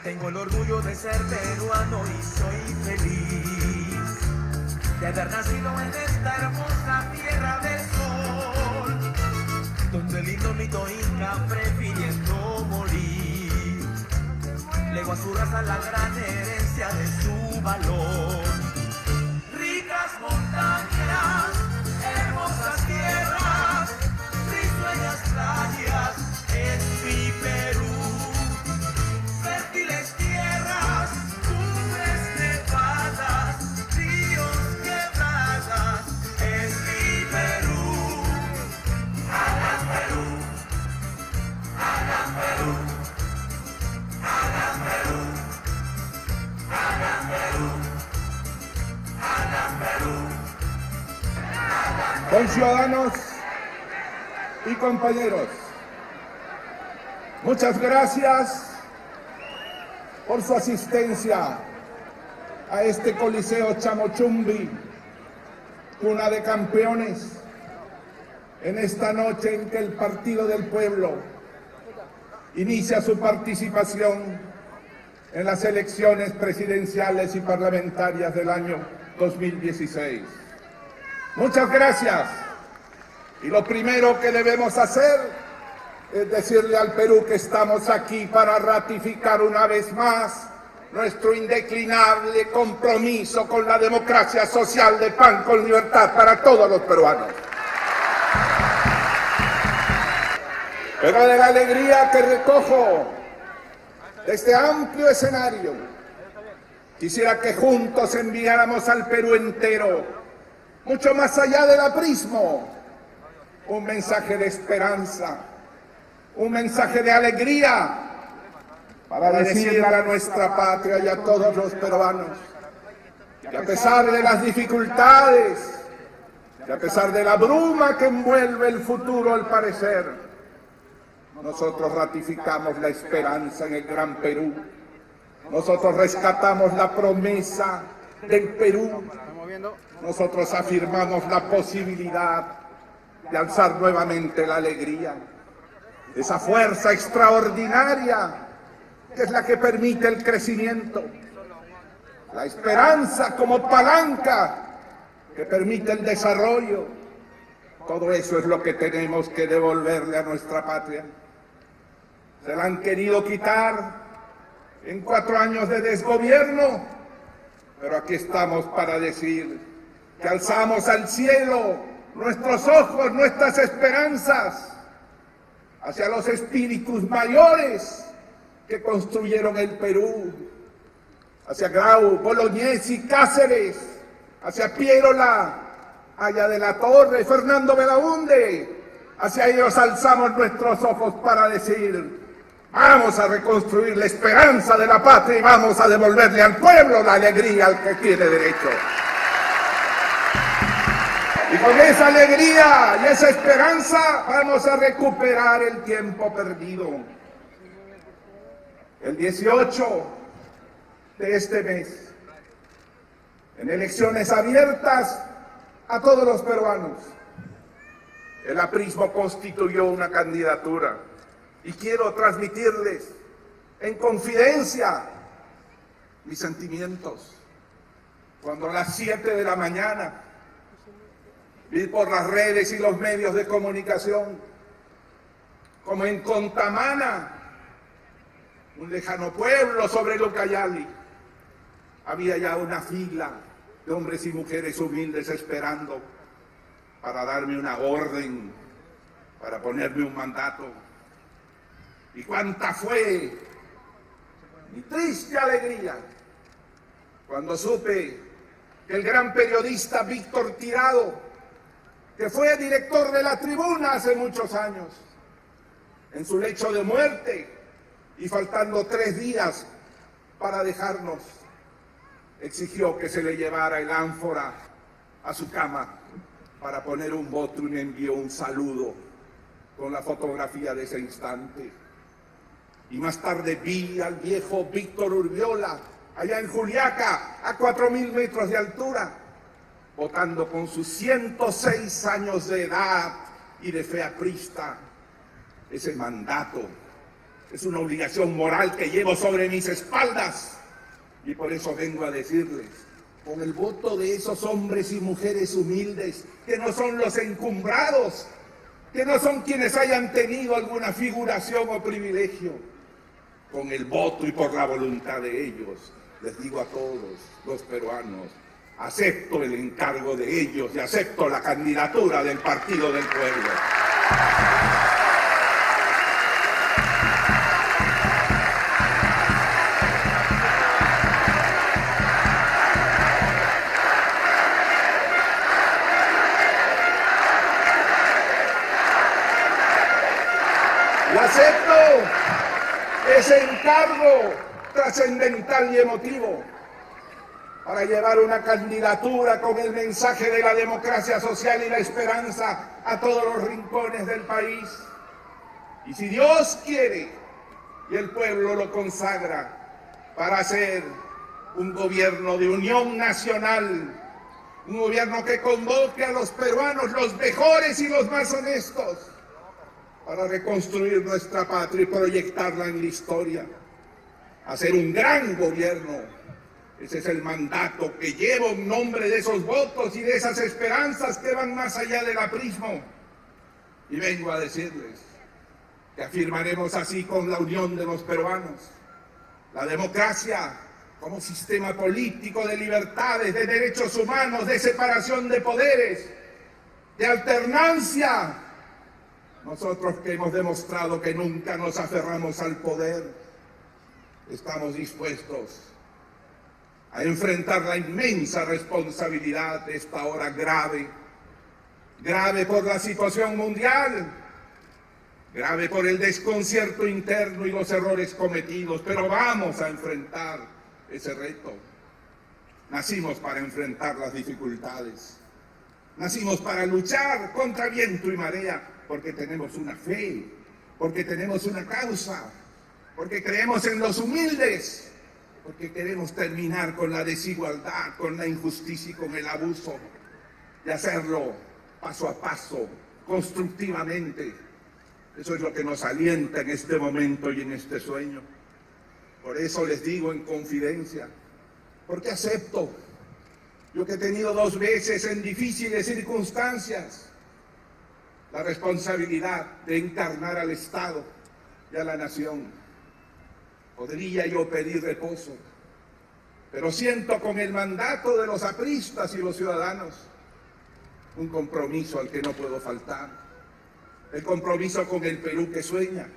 Tengo el orgullo de ser peruano y soy feliz de haber nacido en esta hermosa tierra del sol, donde el lindo mito inca prefiriendo morir legó a su raza la gran herencia de su valor. Ricas montañas, hermosas tierras, risueñas playas, es mi Perú. Fértiles tierras, cumbres nevadas, ríos, quebradas, es mi Perú. ¡Alas Perú! ¡Alas Perú! ¡Alas Perú! ¡Alas Perú! ¡Alas Perú! Conciudadanos y compañeros, muchas gracias por su asistencia a este Coliseo Chamochumbi, cuna de campeones, en esta noche en que el Partido del Pueblo inicia su participación en las elecciones presidenciales y parlamentarias del año 2016. Muchas gracias. Y lo primero que debemos hacer es decirle al Perú que estamos aquí para ratificar una vez más nuestro indeclinable compromiso con la democracia social de pan con libertad para todos los peruanos. Pero de la alegría que recojo de este amplio escenario, quisiera que juntos enviáramos al Perú entero, mucho más allá del aprismo, un mensaje de esperanza, un mensaje de alegría para decirle a nuestra patria y a todos los peruanos que a pesar de las dificultades, que a pesar de la bruma que envuelve el futuro al parecer, nosotros ratificamos la esperanza en el Gran Perú. Nosotros rescatamos la promesa del Perú. Nosotros afirmamos la posibilidad de alzar nuevamente la alegría. Esa fuerza extraordinaria que es la que permite el crecimiento. La esperanza como palanca que permite el desarrollo. Todo eso es lo que tenemos que devolverle a nuestra patria. Se la han querido quitar en 4 años de desgobierno, pero aquí estamos para decir que alzamos al cielo nuestros ojos, nuestras esperanzas, hacia los espíritus mayores que construyeron el Perú, hacia Grau, Bolognesi, Cáceres, hacia Pierola, Aya de la Torre, Fernando Belaúnde. Hacia ellos alzamos nuestros ojos para decir: vamos a reconstruir la esperanza de la patria y vamos a devolverle al pueblo la alegría al que tiene derecho. Y con esa alegría y esa esperanza vamos a recuperar el tiempo perdido. El 18 de este mes, en elecciones abiertas a todos los peruanos, el aprismo constituyó una candidatura. Y quiero transmitirles en confidencia mis sentimientos. Cuando a las 7 de la mañana vi por las redes y los medios de comunicación como en Contamana, un lejano pueblo sobre el Ucayali, había ya una fila de hombres y mujeres humildes esperando para darme una orden, para ponerme un mandato. Y cuánta fue mi triste alegría cuando supe que el gran periodista Víctor Tirado, que fue director de La Tribuna hace muchos años, en su lecho de muerte y faltando 3 días para dejarnos, exigió que se le llevara el ánfora a su cama para poner un voto y me envió un saludo con la fotografía de ese instante. Y más tarde vi al viejo Víctor Urbiola, allá en Juliaca, a 4.000 metros de altura, votando con sus 106 años de edad y de fe aprista ese mandato Es una obligación moral que llevo sobre mis espaldas. Y por eso vengo a decirles, con el voto de esos hombres y mujeres humildes, que no son los encumbrados, que no son quienes hayan tenido alguna figuración o privilegio, con el voto y por la voluntad de ellos, les digo a todos los peruanos, acepto el encargo de ellos y acepto la candidatura del Partido del Pueblo. Y acepto ese encargo trascendental y emotivo para llevar una candidatura con el mensaje de la democracia social y la esperanza a todos los rincones del país. Y si Dios quiere y el pueblo lo consagra, para hacer un gobierno de unión nacional, un gobierno que convoque a los peruanos, los mejores y los más honestos, para reconstruir nuestra patria y proyectarla en la historia, hacer un gran gobierno. Ese es el mandato que llevo en nombre de esos votos y de esas esperanzas que van más allá del aprismo. Y vengo a decirles que afirmaremos así con la unión de los peruanos la democracia como sistema político de libertades, de derechos humanos, de separación de poderes, de alternancia. Nosotros que hemos demostrado que nunca nos aferramos al poder, estamos dispuestos a enfrentar la inmensa responsabilidad de esta hora grave, grave por la situación mundial, grave por el desconcierto interno y los errores cometidos, pero vamos a enfrentar ese reto. Nacimos para enfrentar las dificultades, nacimos para luchar contra viento y marea, porque tenemos una fe, porque tenemos una causa, porque creemos en los humildes, porque queremos terminar con la desigualdad, con la injusticia y con el abuso, y hacerlo paso a paso, constructivamente. Eso es lo que nos alienta en este momento y en este sueño. Por eso les digo en confidencia, porque acepto, yo que he tenido 2 veces en difíciles circunstancias, la responsabilidad de encarnar al Estado y a la nación. Podría yo pedir reposo, pero siento con el mandato de los apristas y los ciudadanos un compromiso al que no puedo faltar. El compromiso con el Perú que sueña,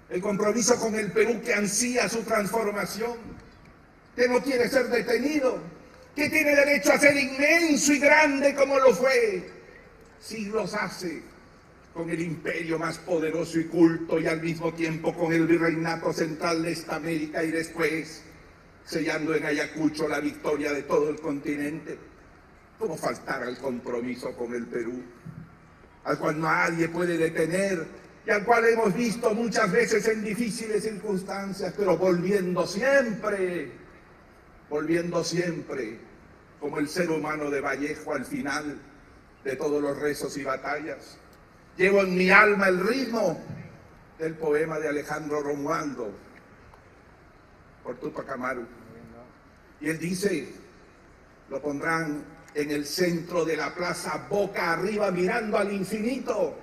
el compromiso con el Perú que ansía su transformación, que no quiere ser detenido, que tiene derecho a ser inmenso y grande como lo fue siglos hace, con el imperio más poderoso y culto y al mismo tiempo con el virreinato central de esta América y después sellando en Ayacucho la victoria de todo el continente. ¿Cómo faltar al compromiso con el Perú, al cual nadie puede detener y al cual hemos visto muchas veces en difíciles circunstancias, pero volviendo siempre, como el ser humano de Vallejo al final de todos los rezos y batallas? Llevo en mi alma el ritmo del poema de Alejandro Romualdo por Túpac Amaru. Y él dice, lo pondrán en el centro de la plaza, boca arriba, mirando al infinito.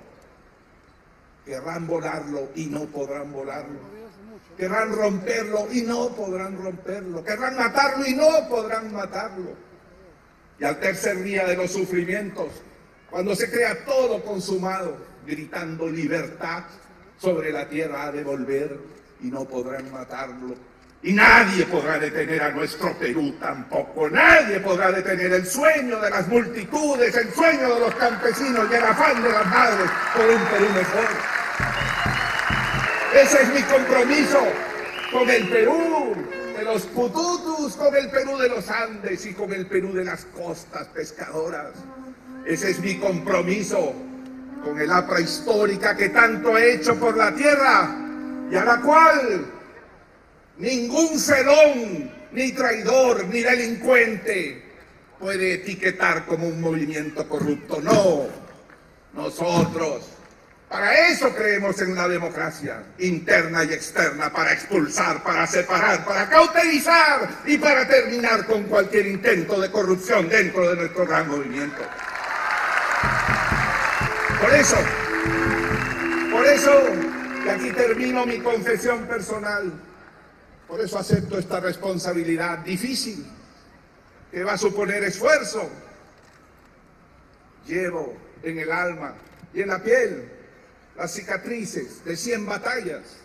Querrán volarlo y no podrán volarlo. Querrán romperlo y no podrán romperlo. Querrán matarlo y no podrán matarlo. Y al tercer día de los sufrimientos, cuando se crea todo consumado, gritando libertad, sobre la tierra ha de volver y no podrán matarlo. Y nadie podrá detener a nuestro Perú tampoco. Nadie podrá detener el sueño de las multitudes, el sueño de los campesinos y el afán de las madres por un Perú mejor. Ese es mi compromiso con el Perú de los pututus, con el Perú de los Andes y con el Perú de las costas pescadoras. Ese es mi compromiso con el APRA histórica que tanto ha hecho por la tierra y a la cual ningún celón, ni traidor, ni delincuente puede etiquetar como un movimiento corrupto. No, nosotros Para eso creemos en la democracia interna y externa, para expulsar, para separar, para cauterizar y para terminar con cualquier intento de corrupción dentro de nuestro gran movimiento. Por eso, y aquí termino mi confesión personal, por eso acepto esta responsabilidad difícil, que va a suponer esfuerzo. Llevo en el alma y en la piel las cicatrices de 100 batallas,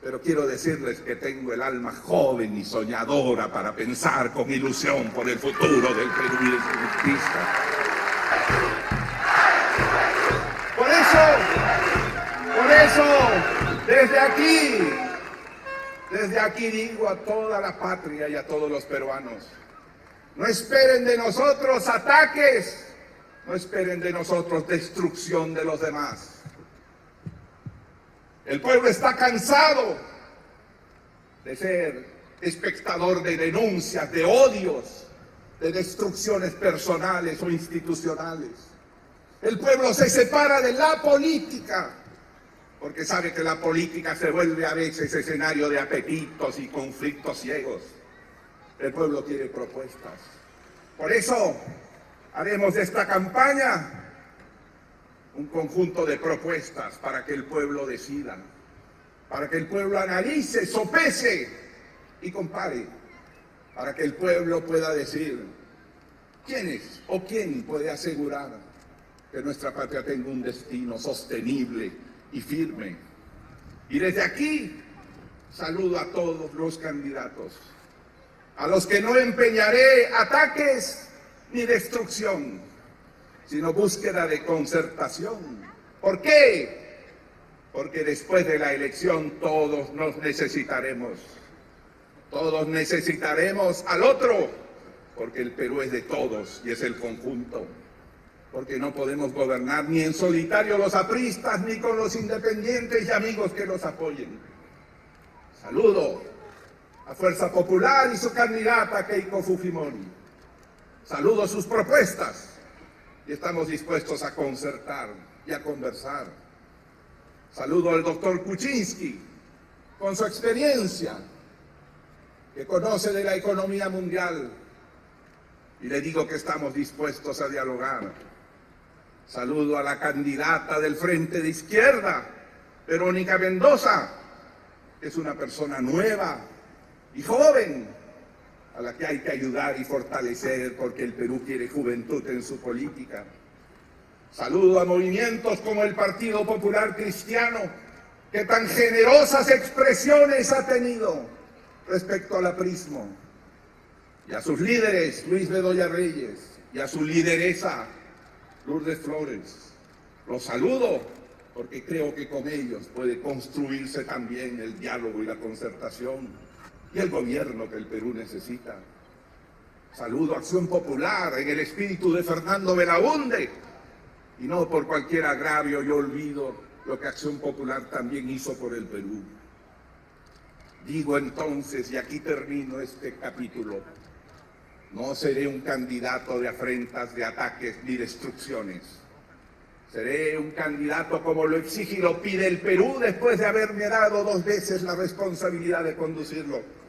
pero quiero decirles que tengo el alma joven y soñadora para pensar con ilusión por el futuro del Perú y de su justicia. Por eso, desde aquí digo a toda la patria y a todos los peruanos, no esperen de nosotros ataques, no esperen de nosotros destrucción de los demás. El pueblo está cansado de ser espectador de denuncias, de odios, de destrucciones personales o institucionales. El pueblo se separa de la política porque sabe que la política se vuelve a veces escenario de apetitos y conflictos ciegos. El pueblo quiere propuestas. Por eso haremos de esta campaña un conjunto de propuestas para que el pueblo decida, para que el pueblo analice, sopese y compare, para que el pueblo pueda decir quién es o quién puede asegurar que nuestra patria tenga un destino sostenible y firme. Y desde aquí saludo a todos los candidatos, a los que no empeñaré ataques ni destrucción, sino búsqueda de concertación. ¿Por qué? Porque después de la elección todos nos necesitaremos. Todos necesitaremos al otro, porque el Perú es de todos y es el conjunto. Porque no podemos gobernar ni en solitario los apristas, ni con los independientes y amigos que los apoyen. Saludo a Fuerza Popular y su candidata Keiko Fujimori. Saludo sus propuestas y estamos dispuestos a concertar y a conversar. Saludo al doctor Kuczynski, con su experiencia, que conoce de la economía mundial, y le digo que estamos dispuestos a dialogar. Saludo a la candidata del Frente de Izquierda, Verónica Mendoza, que es una persona nueva y joven, a la que hay que ayudar y fortalecer porque el Perú quiere juventud en su política. Saludo a movimientos como el Partido Popular Cristiano, que tan generosas expresiones ha tenido respecto al aprismo, y a sus líderes, Luis Bedoya Reyes, y a su lideresa, Lourdes Flores. Los saludo porque creo que con ellos puede construirse también el diálogo y la concertación y el gobierno que el Perú necesita. Saludo a Acción Popular en el espíritu de Fernando Belaúnde, y no por cualquier agravio y olvido lo que Acción Popular también hizo por el Perú. Digo entonces, y aquí termino este capítulo, no seré un candidato de afrentas, de ataques ni destrucciones. Seré un candidato como lo exige y lo pide el Perú después de haberme dado 2 veces la responsabilidad de conducirlo.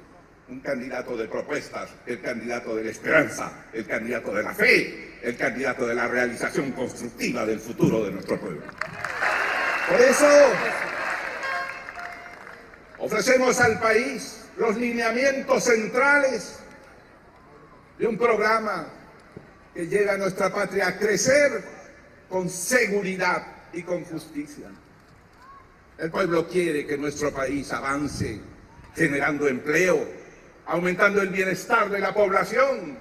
Un candidato de propuestas, el candidato de la esperanza, el candidato de la fe, el candidato de la realización constructiva del futuro de nuestro pueblo. Por eso ofrecemos al país los lineamientos centrales de un programa que lleve a nuestra patria a crecer con seguridad y con justicia. El pueblo quiere que nuestro país avance generando empleo, aumentando el bienestar de la población,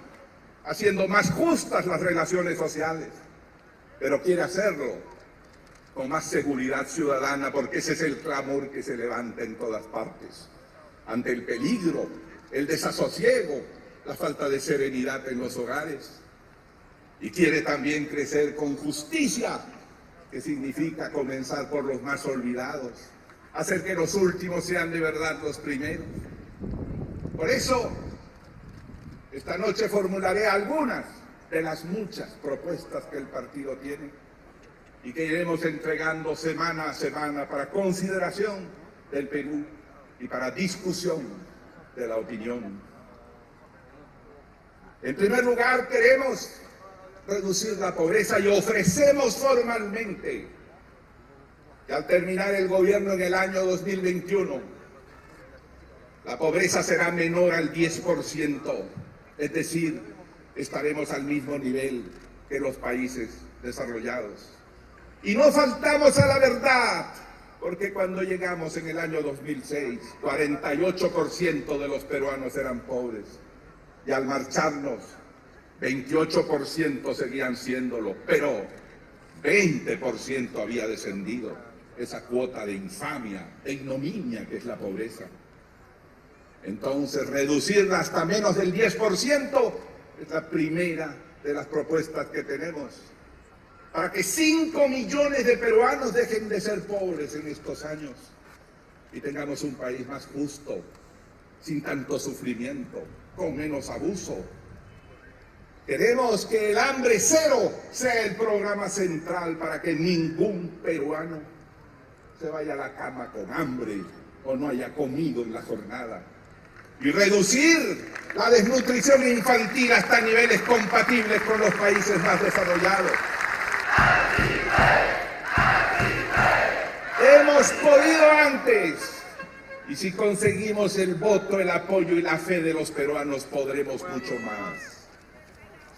haciendo más justas las relaciones sociales, pero quiere hacerlo con más seguridad ciudadana, porque ese es el clamor que se levanta en todas partes, ante el peligro, el desasosiego, la falta de serenidad en los hogares. Y quiere también crecer con justicia, que significa comenzar por los más olvidados, hacer que los últimos sean de verdad los primeros. Por eso, esta noche formularé algunas de las muchas propuestas que el partido tiene. y que iremos entregando semana a semana para consideración del Perú y para discusión de la opinión. En primer lugar, queremos reducir la pobreza y ofrecemos formalmente que al terminar el gobierno en el año 2021, la pobreza será menor al 10%, es decir, estaremos al mismo nivel que los países desarrollados. Y no faltamos a la verdad, porque cuando llegamos en el año 2006, 48% de los peruanos eran pobres, y al marcharnos, 28% seguían siéndolo, pero 20% había descendido esa cuota de infamia, de ignominia que es la pobreza. Entonces, reducirla hasta menos del 10% es la primera de las propuestas que tenemos, para que 5 millones de peruanos dejen de ser pobres en estos años y tengamos un país más justo, sin tanto sufrimiento, con menos abuso. Queremos que el hambre cero sea el programa central para que ningún peruano se vaya a la cama con hambre o no haya comido en la jornada. Y reducir la desnutrición infantil hasta niveles compatibles con los países más desarrollados. Hemos podido antes, y si conseguimos el voto, el apoyo y la fe de los peruanos, podremos mucho más.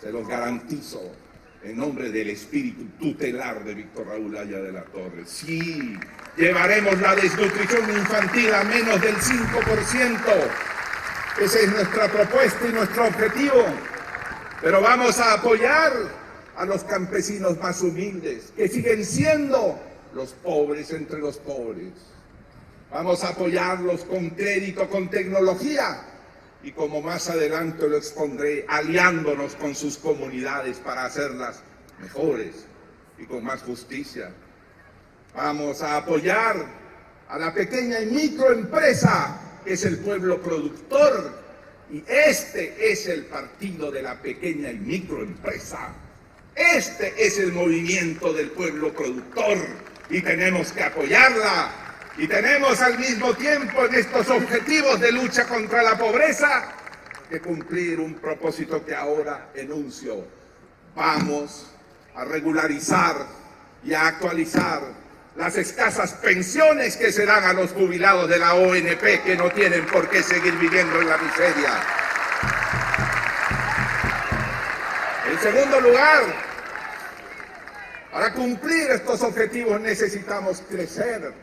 Se los garantizo, en nombre del espíritu tutelar de Víctor Raúl Haya de la Torre. Sí, llevaremos la desnutrición infantil a menos del 5%. Esa es nuestra propuesta y nuestro objetivo. Pero vamos a apoyar a los campesinos más humildes, que siguen siendo los pobres entre los pobres. Vamos a apoyarlos con crédito, con tecnología, y como más adelante lo expondré, aliándonos con sus comunidades para hacerlas mejores y con más justicia. Vamos a apoyar a la pequeña y microempresa, que es el pueblo productor, y este es el partido de la pequeña y microempresa. Este es el movimiento del pueblo productor y tenemos que apoyarla. Y tenemos al mismo tiempo en estos objetivos de lucha contra la pobreza que cumplir un propósito que ahora enuncio. Vamos a regularizar y a actualizar las escasas pensiones que se dan a los jubilados de la ONP, que no tienen por qué seguir viviendo en la miseria. En segundo lugar, para cumplir estos objetivos necesitamos crecer,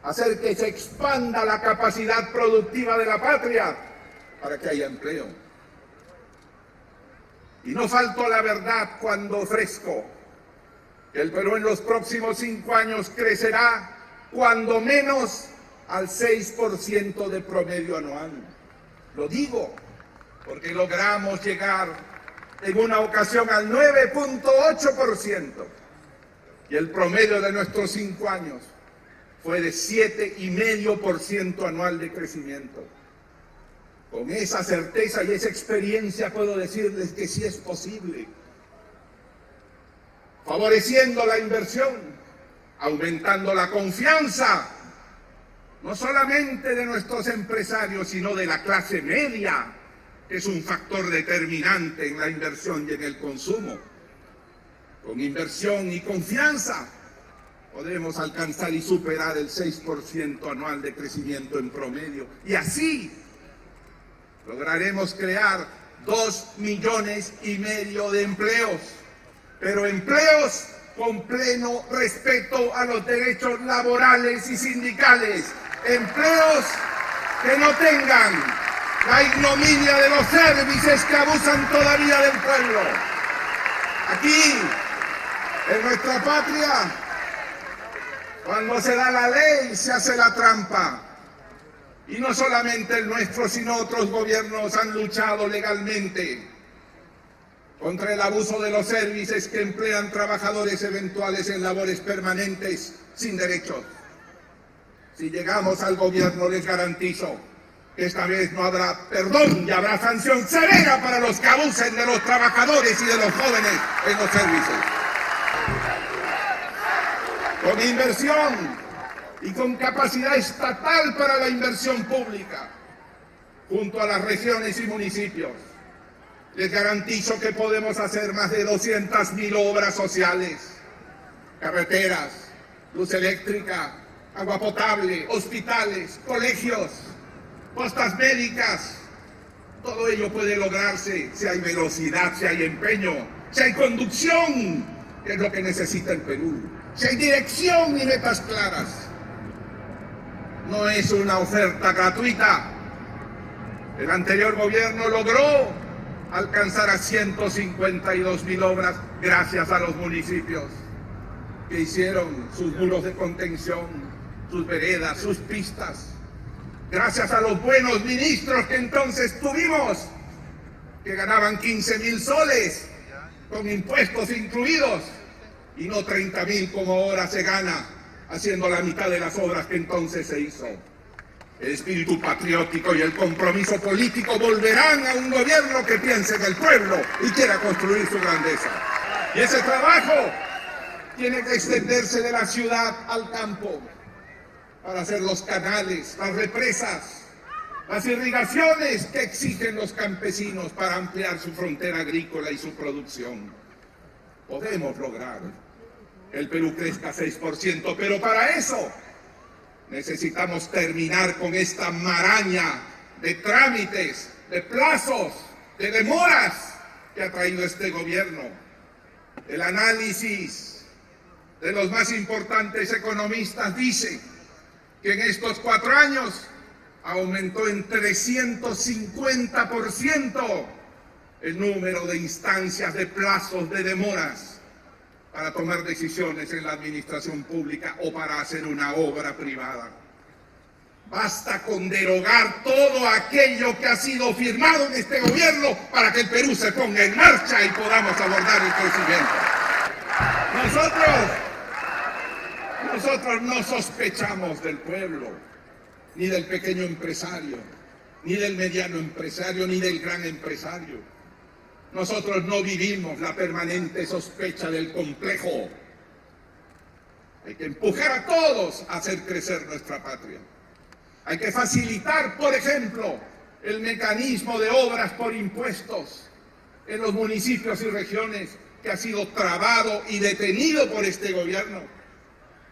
hacer que se expanda la capacidad productiva de la patria para que haya empleo. Y no falto a la verdad cuando ofrezco que el Perú en los próximos 5 años crecerá cuando menos al 6% de promedio anual. Lo digo porque logramos llegar en una ocasión al 9.8% y el promedio de nuestros 5 años fue de 7,5% anual de crecimiento. Con esa certeza y esa experiencia puedo decirles que sí es posible. Favoreciendo la inversión, aumentando la confianza, no solamente de nuestros empresarios, sino de la clase media, que es un factor determinante en la inversión y en el consumo. Con inversión y confianza podremos alcanzar y superar el 6% anual de crecimiento en promedio. Y así lograremos crear 2,5 millones de empleos, pero empleos con pleno respeto a los derechos laborales y sindicales, empleos que no tengan la ignominia de los servicios que abusan todavía del pueblo. Aquí, en nuestra patria, cuando se da la ley, se hace la trampa. Y no solamente el nuestro, sino otros gobiernos han luchado legalmente contra el abuso de los servicios que emplean trabajadores eventuales en labores permanentes sin derechos. Si llegamos al gobierno, les garantizo que esta vez no habrá perdón y habrá sanción severa para los que abusen de los trabajadores y de los jóvenes en los servicios. con inversión y con capacidad estatal para la inversión pública, junto a las regiones y municipios. Les garantizo que podemos hacer más de 200.000 obras sociales, carreteras, luz eléctrica, agua potable, hospitales, colegios, postas médicas. Todo ello puede lograrse si hay velocidad, si hay empeño, si hay conducción, que es lo que necesita el Perú, si hay dirección y metas claras. No es una oferta gratuita. El anterior gobierno logró alcanzar a 152.000 obras gracias a los municipios que hicieron sus muros de contención, sus veredas, sus pistas. Gracias a los buenos ministros que entonces tuvimos, que ganaban 15.000 soles, con impuestos incluidos, y no 30.000 como ahora se gana, haciendo la mitad de las obras que entonces se hizo. El espíritu patriótico y el compromiso político volverán a un gobierno que piense en el pueblo y quiera construir su grandeza. Y ese trabajo tiene que extenderse de la ciudad al campo, para hacer los canales, las represas, las irrigaciones que exigen los campesinos para ampliar su frontera agrícola y su producción. Podemos lograr que el Perú crezca 6%, pero para eso necesitamos terminar con esta maraña de trámites, de plazos, de demoras que ha traído este gobierno. El análisis de los más importantes economistas dice que en estos 4 años aumentó en 350% el número de instancias, de plazos, de demoras para tomar decisiones en la administración pública o para hacer una obra privada. Basta con derogar todo aquello que ha sido firmado en este gobierno para que el Perú se ponga en marcha y podamos abordar el crecimiento. Nosotros no sospechamos del pueblo, ni del pequeño empresario, ni del mediano empresario, ni del gran empresario. Nosotros no vivimos la permanente sospecha del complejo. Hay que empujar a todos a hacer crecer nuestra patria. Hay que facilitar, por ejemplo, el mecanismo de obras por impuestos en los municipios y regiones que ha sido trabado y detenido por este gobierno,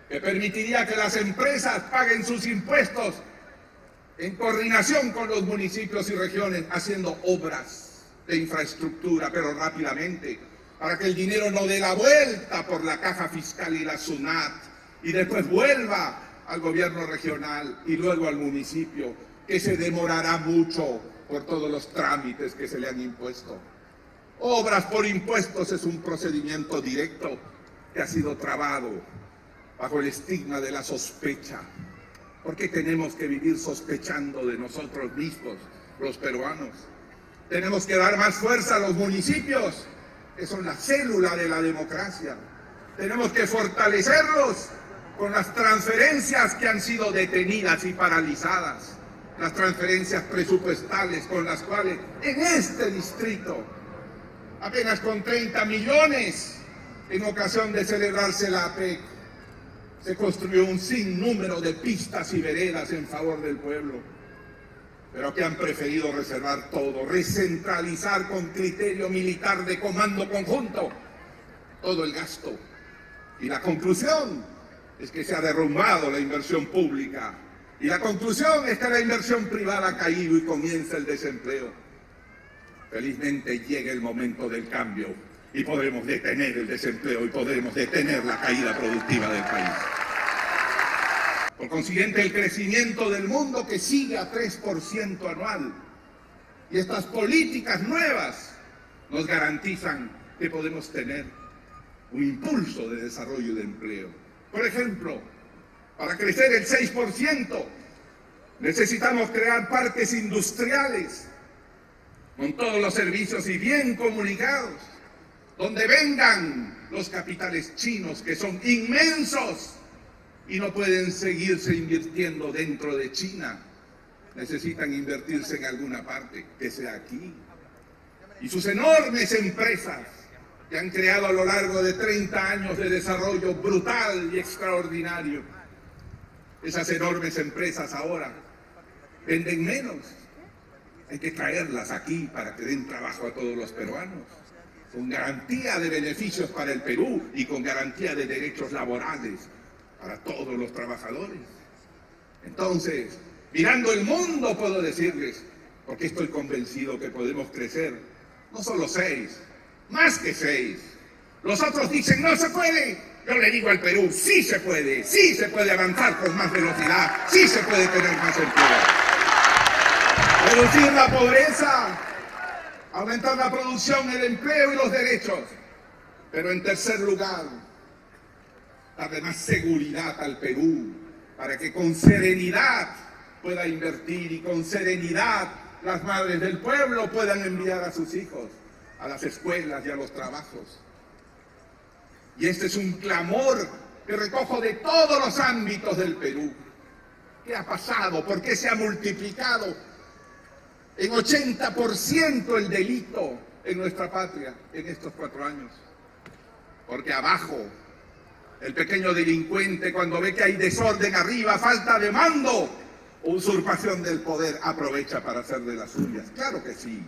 que permitiría que las empresas paguen sus impuestos en coordinación con los municipios y regiones, haciendo obras de infraestructura, pero rápidamente, para que el dinero no dé la vuelta por la caja fiscal y la SUNAT, y después vuelva al gobierno regional y luego al municipio, que se demorará mucho por todos los trámites que se le han impuesto. Obras por impuestos es un procedimiento directo que ha sido trabado bajo el estigma de la sospecha. ¿Por qué tenemos que vivir sospechando de nosotros mismos, los peruanos? Tenemos que dar más fuerza a los municipios, que son la célula de la democracia. Tenemos que fortalecerlos con las transferencias que han sido detenidas y paralizadas, las transferencias presupuestales con las cuales en este distrito, apenas con 30 millones, en ocasión de celebrarse la APEC, se construyó un sinnúmero de pistas y veredas en favor del pueblo, pero que han preferido reservar todo, recentralizar con criterio militar de comando conjunto todo el gasto. Y la conclusión es que se ha derrumbado la inversión pública. Y la conclusión es que la inversión privada ha caído y comienza el desempleo. Felizmente llega el momento del cambio y podremos detener el desempleo y podremos detener la caída productiva del país. Por consiguiente, el crecimiento del mundo que sigue a 3% anual y estas políticas nuevas nos garantizan que podemos tener un impulso de desarrollo y de empleo. Por ejemplo, para crecer el 6% necesitamos crear parques industriales con todos los servicios y bien comunicados, donde vengan los capitales chinos, que son inmensos y no pueden seguirse invirtiendo dentro de China. Necesitan invertirse en alguna parte, que sea aquí. Y sus enormes empresas que han creado a lo largo de 30 años de desarrollo brutal y extraordinario. Esas enormes empresas ahora venden menos. Hay que traerlas aquí para que den trabajo a todos los peruanos, con garantía de beneficios para el Perú y con garantía de derechos laborales para todos los trabajadores. Entonces, mirando el mundo, puedo decirles, porque estoy convencido que podemos crecer, no solo 6, más que 6. Los otros dicen, no se puede. Yo le digo al Perú, sí se puede avanzar con más velocidad, sí se puede tener más empleo. Reducir la pobreza, aumentar la producción, el empleo y los derechos. Pero en tercer lugar, darle más seguridad al Perú, para que con serenidad pueda invertir y con serenidad las madres del pueblo puedan enviar a sus hijos a las escuelas y a los trabajos. Y este es un clamor que recojo de todos los ámbitos del Perú. ¿Qué ha pasado? ¿Por qué se ha multiplicado en 80% el delito en nuestra patria en estos 4 años? Porque abajo, el pequeño delincuente, cuando ve que hay desorden arriba, falta de mando o usurpación del poder, aprovecha para hacer de las suyas. Claro que sí.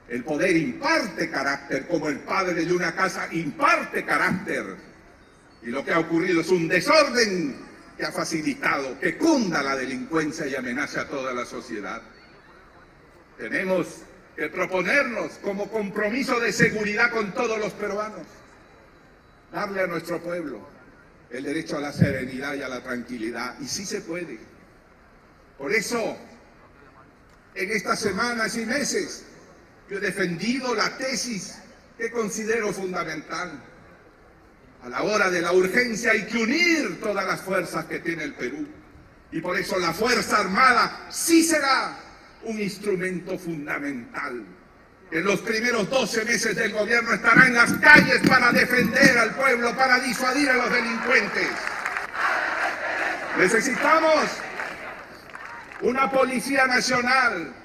El poder imparte carácter, como el padre de una casa imparte carácter. Y lo que ha ocurrido es un desorden que ha facilitado que cunda la delincuencia y amenace a toda la sociedad. Tenemos que proponernos como compromiso de seguridad con todos los peruanos, darle a nuestro pueblo el derecho a la serenidad y a la tranquilidad. Y sí se puede. Por eso, en estas semanas y meses, yo he defendido la tesis que considero fundamental. A la hora de la urgencia hay que unir todas las fuerzas que tiene el Perú. Y por eso la Fuerza Armada sí será un instrumento fundamental. En los primeros 12 meses del gobierno estará en las calles para defender al pueblo, para disuadir a los delincuentes. Necesitamos una Policía Nacional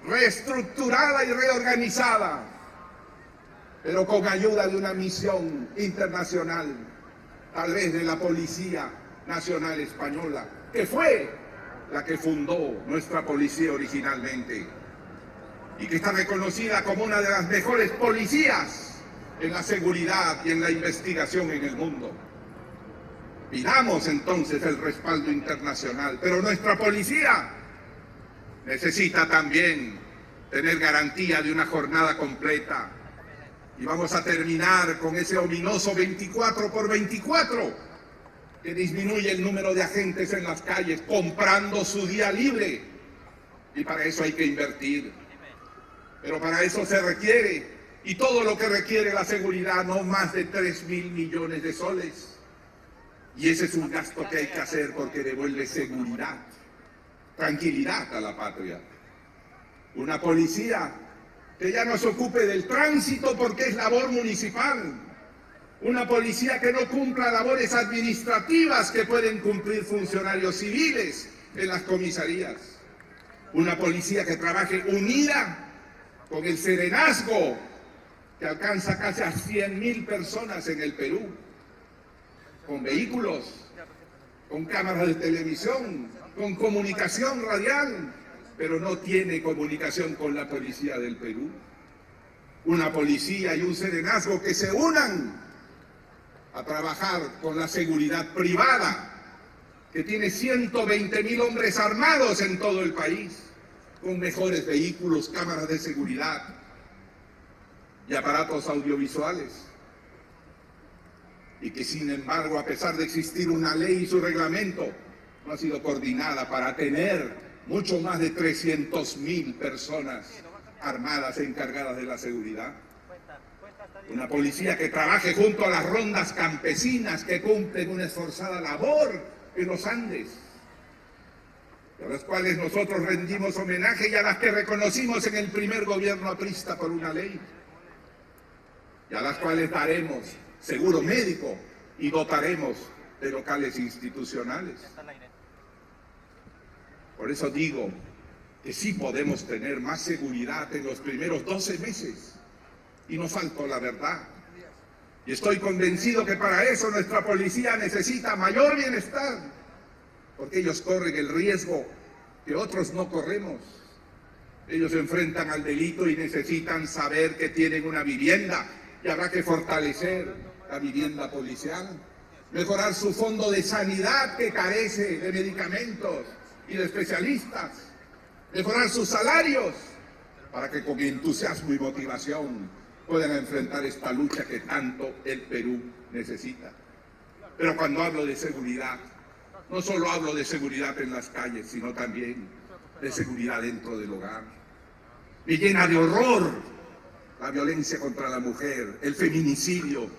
reestructurada y reorganizada, pero con ayuda de una misión internacional, tal vez de la Policía Nacional Española, que fue la que fundó nuestra policía originalmente y que está reconocida como una de las mejores policías en la seguridad y en la investigación en el mundo. Pidamos entonces el respaldo internacional, pero nuestra policía necesita también tener garantía de una jornada completa. Y vamos a terminar con ese ominoso 24x24, que disminuye el número de agentes en las calles, comprando su día libre. Y para eso hay que invertir. Pero para eso se requiere, y todo lo que requiere la seguridad, no más de 3.000 millones de soles. Y ese es un gasto que hay que hacer porque devuelve seguridad, tranquilidad a la patria. Una policía que ya no se ocupe del tránsito porque es labor municipal. Una policía que no cumpla labores administrativas que pueden cumplir funcionarios civiles en las comisarías. Una policía que trabaje unida con el serenazgo que alcanza casi a 100.000 personas en el Perú, con vehículos, con cámaras de televisión, con comunicación radial, pero no tiene comunicación con la policía del Perú. Una policía y un serenazgo que se unan a trabajar con la seguridad privada, que tiene 120.000 hombres armados en todo el país, con mejores vehículos, cámaras de seguridad y aparatos audiovisuales. Y que sin embargo, a pesar de existir una ley y su reglamento, no ha sido coordinada para tener mucho más de 300.000 personas armadas e encargadas de la seguridad. Una policía que trabaje junto a las rondas campesinas que cumplen una esforzada labor en los Andes, a las cuales nosotros rendimos homenaje y a las que reconocimos en el primer gobierno aprista por una ley, y a las cuales daremos seguro médico y dotaremos de locales institucionales. Por eso digo que sí podemos tener más seguridad en los primeros 12 meses y no falto la verdad. Y estoy convencido que para eso nuestra policía necesita mayor bienestar, porque ellos corren el riesgo que otros no corremos. Ellos se enfrentan al delito y necesitan saber que tienen una vivienda, y habrá que fortalecer la vivienda policial, mejorar su fondo de sanidad que carece de medicamentos y de especialistas, mejorar sus salarios para que con entusiasmo y motivación puedan enfrentar esta lucha que tanto el Perú necesita. Pero cuando hablo de seguridad, no solo hablo de seguridad en las calles, sino también de seguridad dentro del hogar. Me llena de horror la violencia contra la mujer, el feminicidio,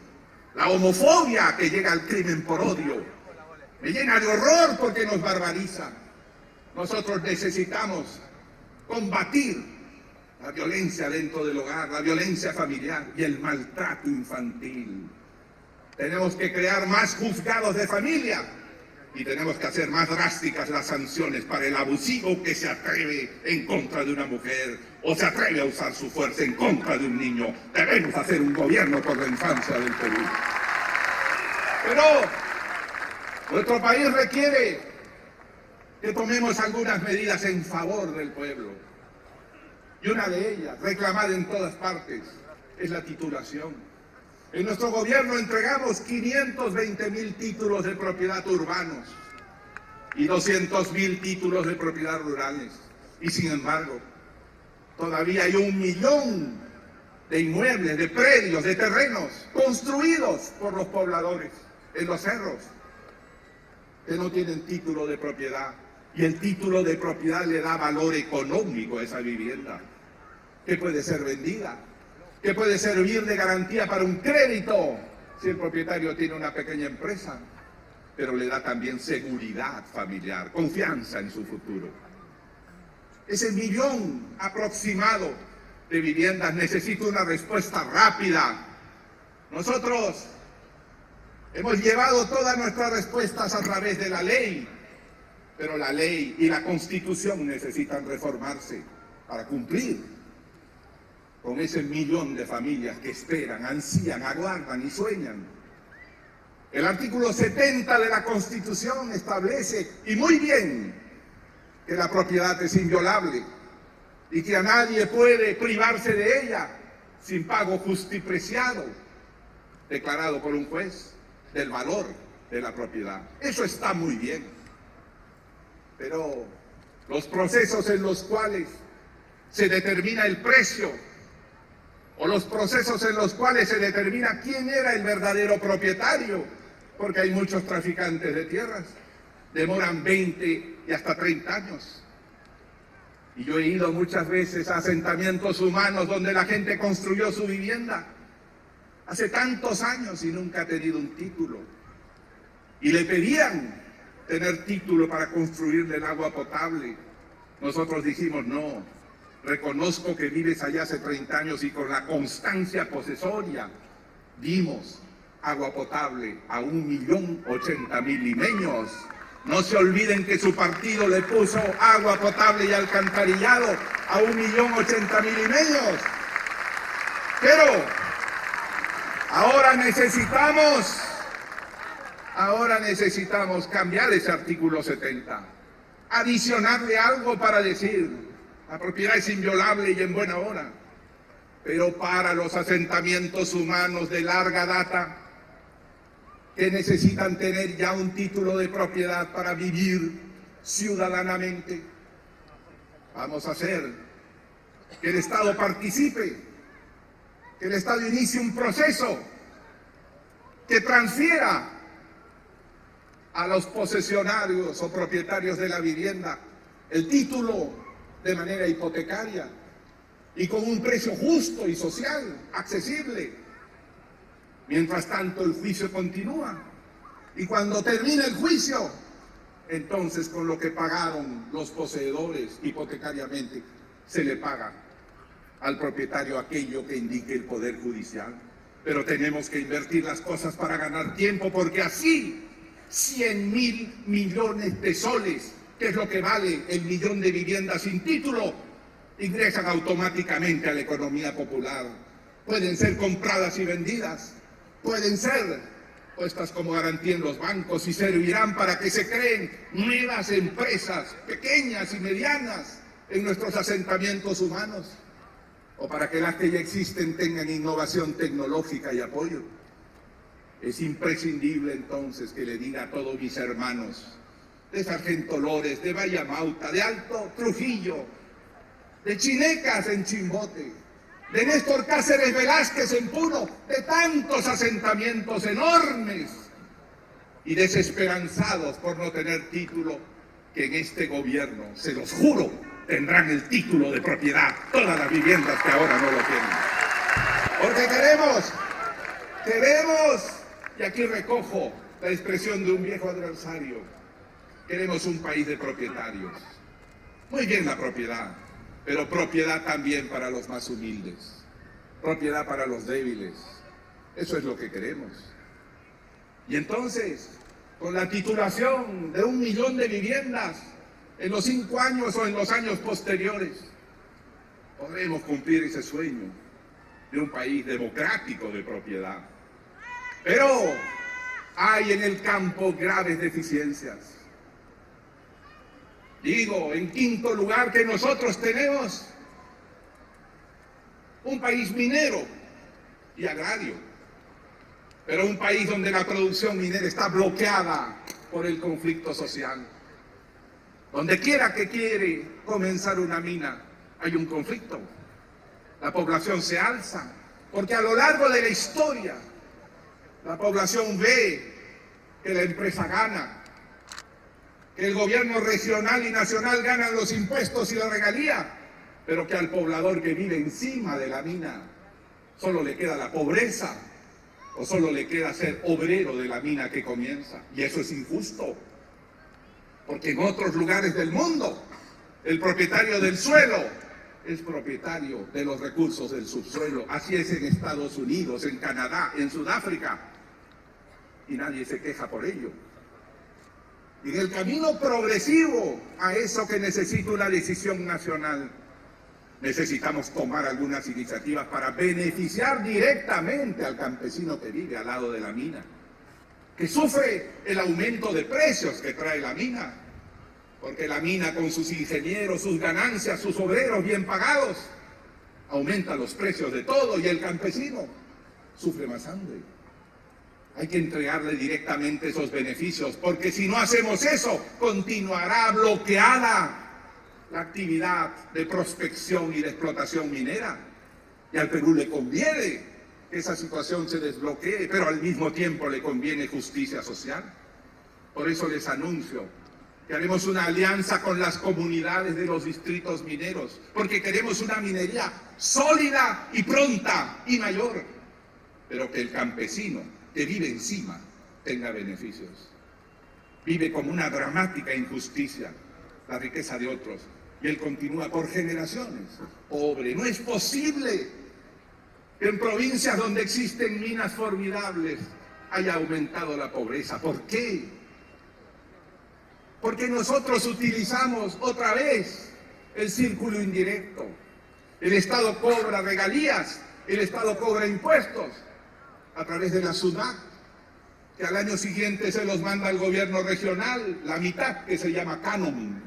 la homofobia que llega al crimen por odio. Me llena de horror porque nos barbariza. Nosotros necesitamos combatir la violencia dentro del hogar, la violencia familiar y el maltrato infantil. Tenemos que crear más juzgados de familia y tenemos que hacer más drásticas las sanciones para el abusivo que se atreve en contra de una mujer o se atreve a usar su fuerza en contra de un niño. Debemos hacer un gobierno por la infancia del Perú. Pero nuestro país requiere que tomemos algunas medidas en favor del pueblo. Y una de ellas, reclamada en todas partes, es la titulación. En nuestro gobierno entregamos 520.000 títulos de propiedad urbanos y 200.000 títulos de propiedad rurales. Y sin embargo, todavía hay 1 millón de inmuebles, de predios, de terrenos construidos por los pobladores en los cerros que no tienen título de propiedad. Y el título de propiedad le da valor económico a esa vivienda, que puede ser vendida, que puede servir de garantía para un crédito si el propietario tiene una pequeña empresa, pero le da también seguridad familiar, confianza en su futuro. Ese 1 millón aproximado de viviendas necesita una respuesta rápida. Nosotros hemos llevado todas nuestras respuestas a través de la ley, pero la ley y la Constitución necesitan reformarse para cumplir con ese 1 millón de familias que esperan, ansían, aguardan y sueñan. El artículo 70 de la Constitución establece, y muy bien, que la propiedad es inviolable y que a nadie puede privarse de ella sin pago justipreciado, declarado por un juez, del valor de la propiedad. Eso está muy bien. Pero los procesos en los cuales se determina el precio o los procesos en los cuales se determina quién era el verdadero propietario, porque hay muchos traficantes de tierras, demoran 20 y hasta 30 años. Y yo he ido muchas veces a asentamientos humanos donde la gente construyó su vivienda hace tantos años y nunca ha tenido un título. Y le pedían tener título para construirle el agua potable. Nosotros dijimos, no, reconozco que vives allá hace 30 años y con la constancia posesoria dimos agua potable a 1.080.000 limeños. No se olviden que su partido le puso agua potable y alcantarillado a 1.080.000 limeños. Pero ahora necesitamos cambiar ese artículo 70, adicionarle algo para decir, la propiedad es inviolable y en buena hora, pero para los asentamientos humanos de larga data, que necesitan tener ya un título de propiedad para vivir ciudadanamente, vamos a hacer que el Estado participe, que el Estado inicie un proceso que transfiera a los posesionarios o propietarios de la vivienda el título de manera hipotecaria y con un precio justo y social, accesible. Mientras tanto, el juicio continúa. Y cuando termine el juicio, entonces con lo que pagaron los poseedores hipotecariamente, se le paga al propietario aquello que indique el Poder Judicial. Pero tenemos que invertir las cosas para ganar tiempo, porque así 100.000 millones de soles, que es lo que vale el 1 millón de viviendas sin título, ingresan automáticamente a la economía popular pueden ser compradas y vendidas, pueden ser puestas como garantía en los bancos y servirán para que se creen nuevas empresas pequeñas y medianas en nuestros asentamientos humanos, o para que las que ya existen tengan innovación tecnológica y apoyo. Es imprescindible entonces que le diga a todos mis hermanos de Sargento Lores, de Vallamauta, de Alto Trujillo, de Chinecas en Chimbote, de Néstor Cáceres Velázquez en Puno, de tantos asentamientos enormes y desesperanzados por no tener título, que en este gobierno, se los juro, tendrán el título de propiedad, todas las viviendas que ahora no lo tienen. Porque queremos, y aquí recojo la expresión de un viejo adversario, queremos un país de propietarios. Muy bien la propiedad, pero propiedad también para los más humildes, propiedad para los débiles. Eso es lo que queremos. Y entonces, con la titulación de 1 millón de viviendas en los 5 años o en los años posteriores, podremos cumplir ese sueño de un país democrático de propiedad. Pero hay en el campo graves deficiencias. Digo, en quinto lugar, que nosotros tenemos un país minero y agrario, pero un país donde la producción minera está bloqueada por el conflicto social. Donde quiera que quiere comenzar una mina, hay un conflicto. La población se alza, porque a lo largo de la historia, la población ve que la empresa gana, que el gobierno regional y nacional ganan los impuestos y la regalía, pero que al poblador que vive encima de la mina solo le queda la pobreza, o solo le queda ser obrero de la mina que comienza. Y eso es injusto, porque en otros lugares del mundo el propietario del suelo es propietario de los recursos del subsuelo. Así es en Estados Unidos, en Canadá, en Sudáfrica, y nadie se queja por ello. Y en el camino progresivo a eso que necesita una decisión nacional, necesitamos tomar algunas iniciativas para beneficiar directamente al campesino que vive al lado de la mina, que sufre el aumento de precios que trae la mina, porque la mina, con sus ingenieros, sus ganancias, sus obreros bien pagados, aumenta los precios de todo, y el campesino sufre más hambre. Hay que entregarle directamente esos beneficios, porque si no hacemos eso, continuará bloqueada la actividad de prospección y de explotación minera. Y al Perú le conviene que esa situación se desbloquee, pero al mismo tiempo le conviene justicia social. Por eso les anuncio que haremos una alianza con las comunidades de los distritos mineros, porque queremos una minería sólida y pronta y mayor, pero que el campesino que vive encima tenga beneficios. Vive como una dramática injusticia la riqueza de otros, y él continúa por generaciones pobre. No es posible que en provincias donde existen minas formidables haya aumentado la pobreza. ¿Por qué? Porque nosotros utilizamos otra vez el círculo indirecto. El Estado cobra regalías, el Estado cobra impuestos a través de la SUNAT, que al año siguiente se los manda al gobierno regional, la mitad, que se llama canon,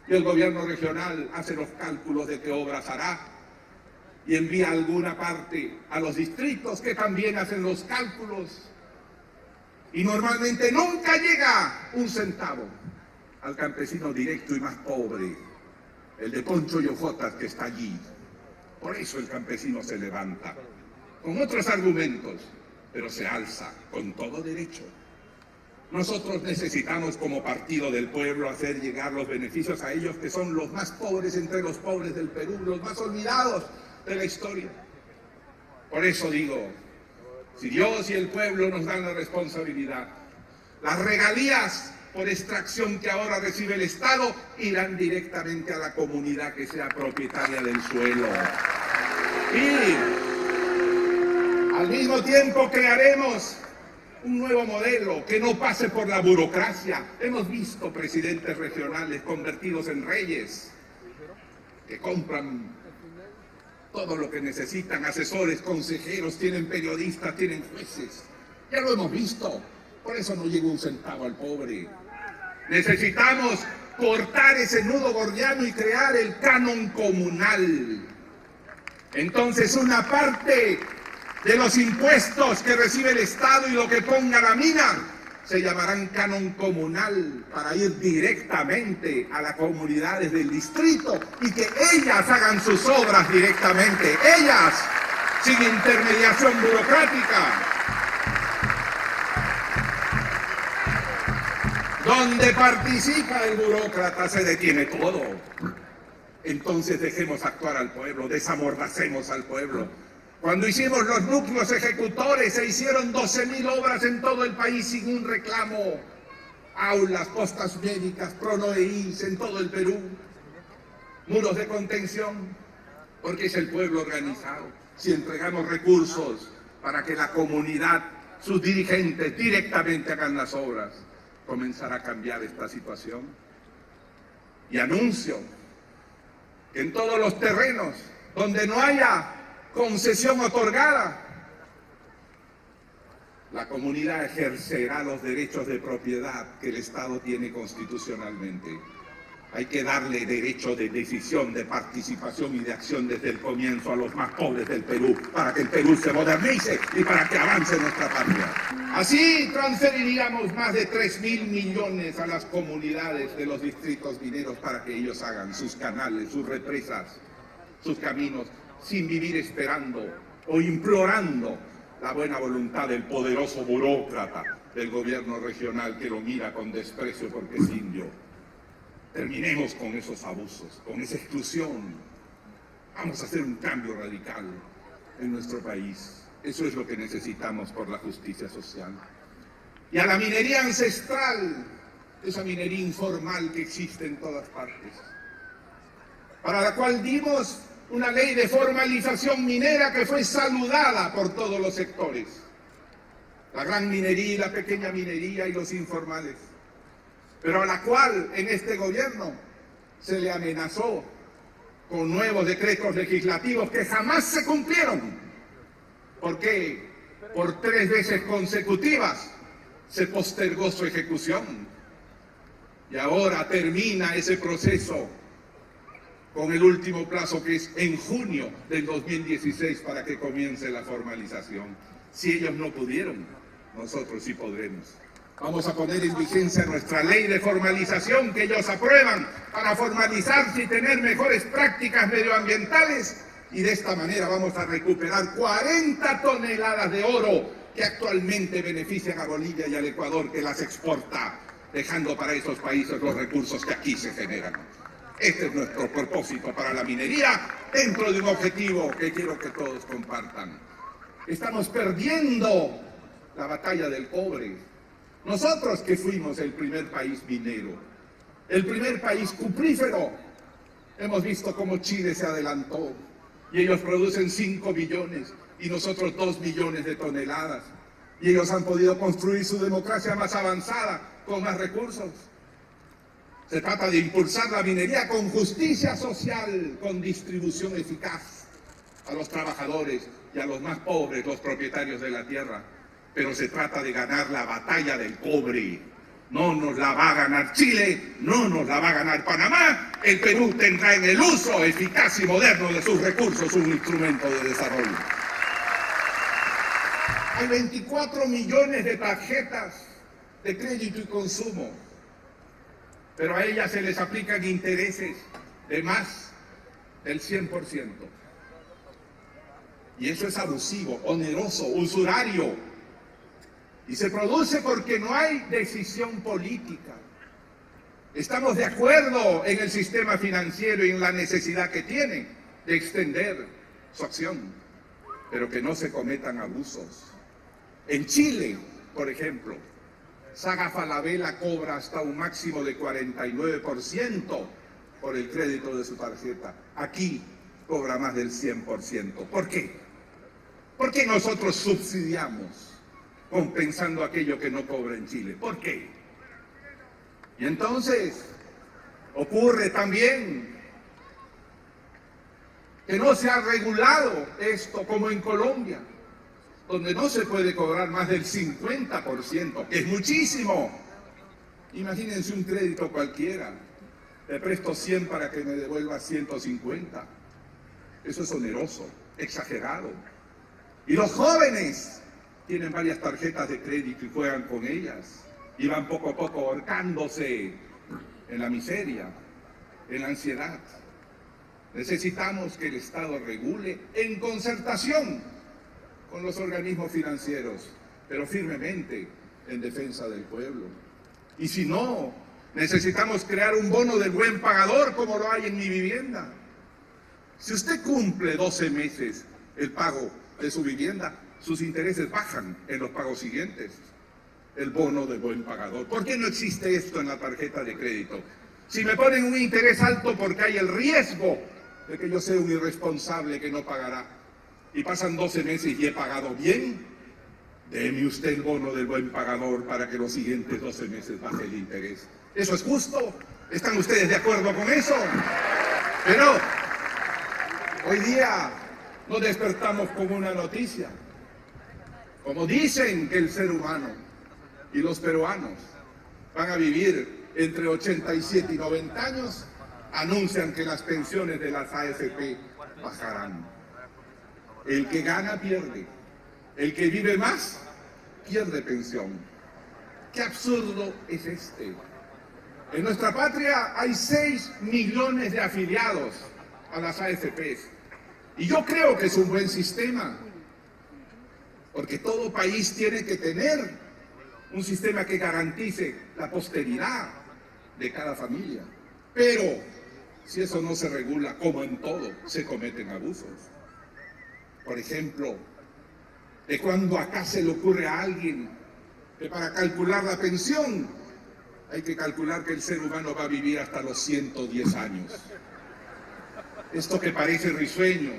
y el gobierno regional hace los cálculos de qué obras hará y envía alguna parte a los distritos, que también hacen los cálculos, y normalmente nunca llega un centavo al campesino directo y más pobre, el de Poncho y Ojotas, que está allí. Por eso el campesino se levanta con otros argumentos, pero se alza con todo derecho. Nosotros necesitamos, como Partido del Pueblo, hacer llegar los beneficios a ellos, que son los más pobres entre los pobres del Perú, los más olvidados de la historia. Por eso digo, si Dios y el pueblo nos dan la responsabilidad, las regalías por extracción que ahora recibe el Estado irán directamente a la comunidad que sea propietaria del suelo. Y al mismo tiempo crearemos un nuevo modelo que no pase por la burocracia. Hemos visto presidentes regionales convertidos en reyes, que compran todo lo que necesitan, asesores, consejeros, tienen periodistas, tienen jueces. Ya lo hemos visto, por eso no llega un centavo al pobre. Necesitamos cortar ese nudo gordiano y crear el canon comunal. Entonces, una parte de los impuestos que recibe el Estado y lo que ponga la mina se llamarán canon comunal para ir directamente a las comunidades del distrito y que ellas hagan sus obras directamente, ellas, sin intermediación burocrática. Donde participa el burócrata se detiene todo. Entonces dejemos actuar al pueblo, desamordacemos al pueblo. Cuando hicimos los núcleos ejecutores, se hicieron 12.000 obras en todo el país sin un reclamo. Aulas, postas médicas, PRONOEIs en todo el Perú. Muros de contención, porque es el pueblo organizado. Si entregamos recursos para que la comunidad, sus dirigentes directamente hagan las obras, comenzará a cambiar esta situación. Y anuncio que en todos los terrenos donde no haya concesión otorgada, la comunidad ejercerá los derechos de propiedad que el Estado tiene constitucionalmente. Hay que darle derecho de decisión, de participación y de acción desde el comienzo a los más pobres del Perú, para que el Perú se modernice y para que avance nuestra patria. Así transferiríamos más de 3.000 millones a las comunidades de los distritos mineros para que ellos hagan sus canales, sus represas, sus caminos, sin vivir esperando o implorando la buena voluntad del poderoso burócrata del gobierno regional que lo mira con desprecio porque es indio. Terminemos con esos abusos, con esa exclusión. Vamos a hacer un cambio radical en nuestro país. Eso es lo que necesitamos por la justicia social. Y a la minería ancestral, esa minería informal que existe en todas partes, para la cual dimos una ley de formalización minera que fue saludada por todos los sectores. La gran minería, la pequeña minería y los informales. Pero a la cual en este gobierno se le amenazó con nuevos decretos legislativos que jamás se cumplieron. Porque por 3 veces consecutivas se postergó su ejecución. Y ahora termina ese proceso con el último plazo que es en junio del 2016 para que comience la formalización. Si ellos no pudieron, nosotros sí podremos. Vamos a poner en vigencia nuestra ley de formalización que ellos aprueban para formalizarse y tener mejores prácticas medioambientales y de esta manera vamos a recuperar 40 toneladas de oro que actualmente benefician a Bolivia y al Ecuador que las exporta, dejando para esos países los recursos que aquí se generan. Este es nuestro propósito para la minería dentro de un objetivo que quiero que todos compartan. Estamos perdiendo la batalla del cobre. Nosotros que fuimos el primer país minero, el primer país cuprífero, hemos visto cómo Chile se adelantó y ellos producen 5 millones y nosotros 2 millones de toneladas. Y ellos han podido construir su democracia más avanzada con más recursos. Se trata de impulsar la minería con justicia social, con distribución eficaz a los trabajadores y a los más pobres, los propietarios de la tierra. Pero se trata de ganar la batalla del cobre. No nos la va a ganar Chile, no nos la va a ganar Panamá. El Perú tendrá en el uso eficaz y moderno de sus recursos un instrumento de desarrollo. Hay 24 millones de tarjetas de crédito y consumo, pero a ellas se les aplican intereses de más del 100%. Y eso es abusivo, oneroso, usurario. Y se produce porque no hay decisión política. Estamos de acuerdo en el sistema financiero y en la necesidad que tiene de extender su acción, pero que no se cometan abusos. En Chile, por ejemplo, Saga Falabella cobra hasta un máximo de 49% por el crédito de su tarjeta. Aquí cobra más del 100%. ¿Por qué? Porque nosotros subsidiamos compensando aquello que no cobra en Chile. ¿Por qué? Y entonces ocurre también que no se ha regulado esto como en Colombia, donde no se puede cobrar más del 50%, que es muchísimo. Imagínense un crédito cualquiera, le presto 100 para que me devuelva 150. Eso es oneroso, exagerado. Y los jóvenes tienen varias tarjetas de crédito y juegan con ellas, y van poco a poco ahorcándose en la miseria, en la ansiedad. Necesitamos que el Estado regule en concertación con los organismos financieros, pero firmemente en defensa del pueblo. Y si no, necesitamos crear un bono del buen pagador como lo hay en Mi Vivienda. Si usted cumple 12 meses el pago de su vivienda, sus intereses bajan en los pagos siguientes. El bono del buen pagador. ¿Por qué no existe esto en la tarjeta de crédito? Si me ponen un interés alto porque hay el riesgo de que yo sea un irresponsable que no pagará, y pasan 12 meses y he pagado bien, deme usted el bono del buen pagador para que los siguientes 12 meses baje el interés. ¿Eso es justo? ¿Están ustedes de acuerdo con eso? Pero hoy día nos despertamos con una noticia. Como dicen que el ser humano y los peruanos van a vivir entre 87 y 90 años, anuncian que las pensiones de las AFP bajarán. El que gana pierde, el que vive más pierde pensión. ¿Qué absurdo es este? En nuestra patria hay 6 millones de afiliados a las AFPs, y yo creo que es un buen sistema, porque todo país tiene que tener un sistema que garantice la posteridad de cada familia. Pero si eso no se regula, como en todo, se cometen abusos. Por ejemplo, de cuando acá se le ocurre a alguien que para calcular la pensión hay que calcular que el ser humano va a vivir hasta los 110 años. Esto que parece risueño,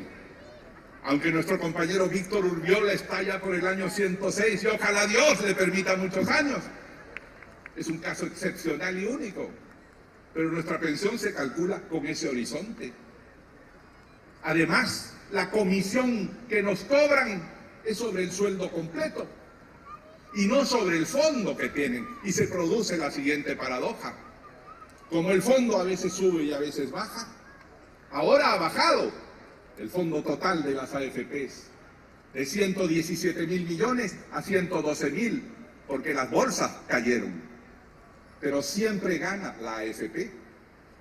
aunque nuestro compañero Víctor Urbiola está ya por el año 106 y ojalá Dios le permita muchos años. Es un caso excepcional y único, pero nuestra pensión se calcula con ese horizonte. Además, la comisión que nos cobran es sobre el sueldo completo y no sobre el fondo que tienen, y se produce la siguiente paradoja. Como el fondo a veces sube y a veces baja, ahora ha bajado el fondo total de las AFPs de 117.000 millones a 112.000, porque las bolsas cayeron. Pero siempre gana la AFP,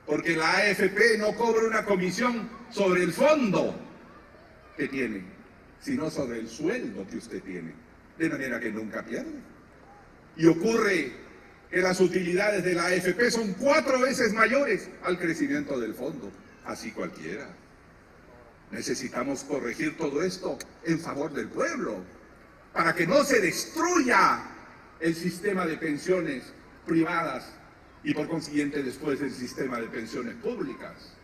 porque la AFP no cobra una comisión sobre el fondo que tiene, sino sobre el sueldo que usted tiene, de manera que nunca pierde. Y ocurre que las utilidades de la AFP son 4 veces mayores al crecimiento del fondo, así cualquiera. Necesitamos corregir todo esto en favor del pueblo, para que no se destruya el sistema de pensiones privadas y por consiguiente después el sistema de pensiones públicas.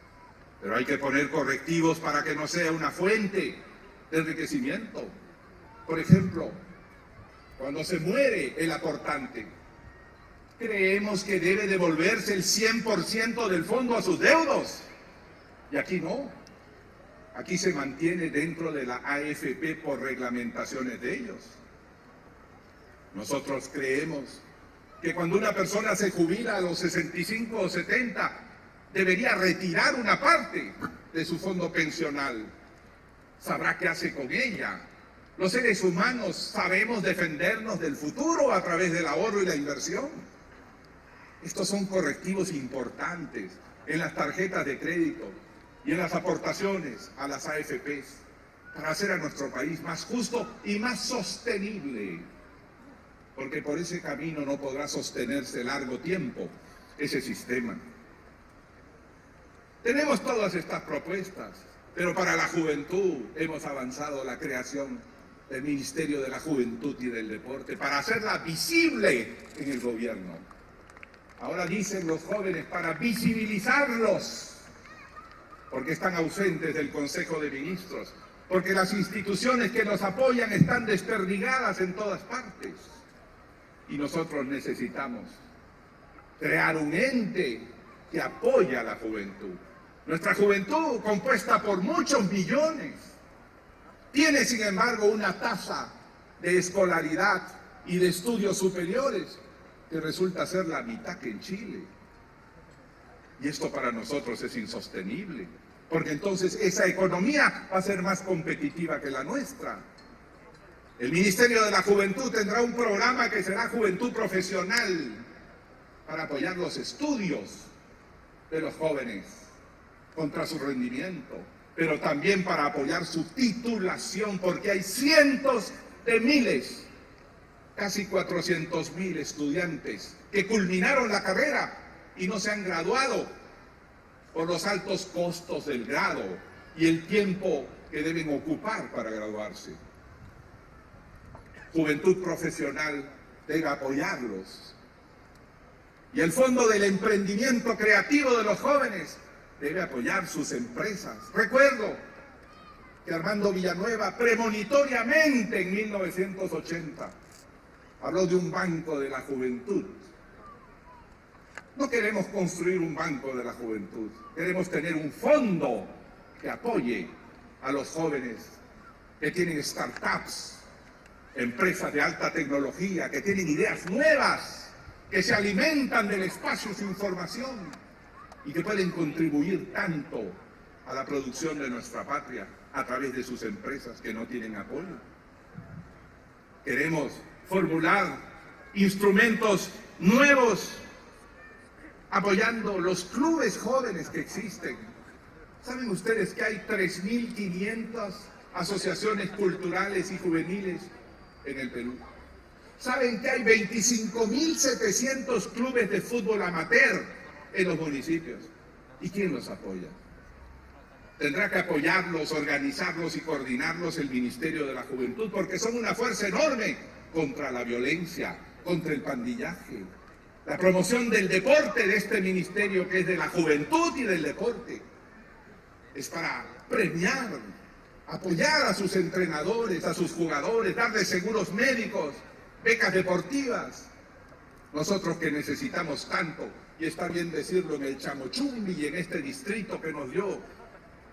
Pero hay que poner correctivos para que no sea una fuente de enriquecimiento. Por ejemplo, cuando se muere el aportante, creemos que debe devolverse el 100% del fondo a sus deudos. Y aquí no. Aquí se mantiene dentro de la AFP por reglamentaciones de ellos. Nosotros creemos que cuando una persona se jubila a los 65 o 70, debería retirar una parte de su fondo pensional. Sabrá qué hace con ella. Los seres humanos sabemos defendernos del futuro a través del ahorro y la inversión. Estos son correctivos importantes en las tarjetas de crédito y en las aportaciones a las AFPs para hacer a nuestro país más justo y más sostenible, porque por ese camino no podrá sostenerse largo tiempo ese sistema. Tenemos todas estas propuestas, pero para la juventud hemos avanzado la creación del Ministerio de la Juventud y del Deporte para hacerla visible en el gobierno. Ahora dicen los jóvenes, para visibilizarlos, porque están ausentes del Consejo de Ministros, porque las instituciones que nos apoyan están desperdigadas en todas partes. Y nosotros necesitamos crear un ente que apoya a la juventud, Nuestra juventud, compuesta por muchos millones, tiene sin embargo una tasa de escolaridad y de estudios superiores que resulta ser la mitad que en Chile. Y esto para nosotros es insostenible, porque entonces esa economía va a ser más competitiva que la nuestra. El Ministerio de la Juventud tendrá un programa que será Juventud Profesional para apoyar los estudios de los jóvenes contra su rendimiento, pero también para apoyar su titulación, porque hay cientos de miles, casi 400.000 estudiantes que culminaron la carrera y no se han graduado por los altos costos del grado y el tiempo que deben ocupar para graduarse. Juventud Profesional debe apoyarlos. Y el Fondo del Emprendimiento Creativo de los Jóvenes debe apoyar sus empresas. Recuerdo que Armando Villanueva premonitoriamente en 1980 habló de un banco de la juventud. No queremos construir un banco de la juventud, queremos tener un fondo que apoye a los jóvenes que tienen startups, empresas de alta tecnología, que tienen ideas nuevas, que se alimentan del espacio de su información y que pueden contribuir tanto a la producción de nuestra patria a través de sus empresas que no tienen apoyo. Queremos formular instrumentos nuevos apoyando los clubes jóvenes que existen. ¿Saben ustedes que hay 3.500 asociaciones culturales y juveniles en el Perú? ¿Saben que hay 25.700 clubes de fútbol amateur en los municipios? ¿Y quién los apoya? Tendrá que apoyarlos, organizarlos y coordinarlos el Ministerio de la Juventud, porque son una fuerza enorme contra la violencia, contra el pandillaje. La promoción del deporte de este ministerio, que es de la juventud y del deporte, es para premiar, apoyar a sus entrenadores, a sus jugadores, darles seguros médicos, becas deportivas. Nosotros que necesitamos tanto, y está bien decirlo, en el Chamochumbi y en este distrito que nos dio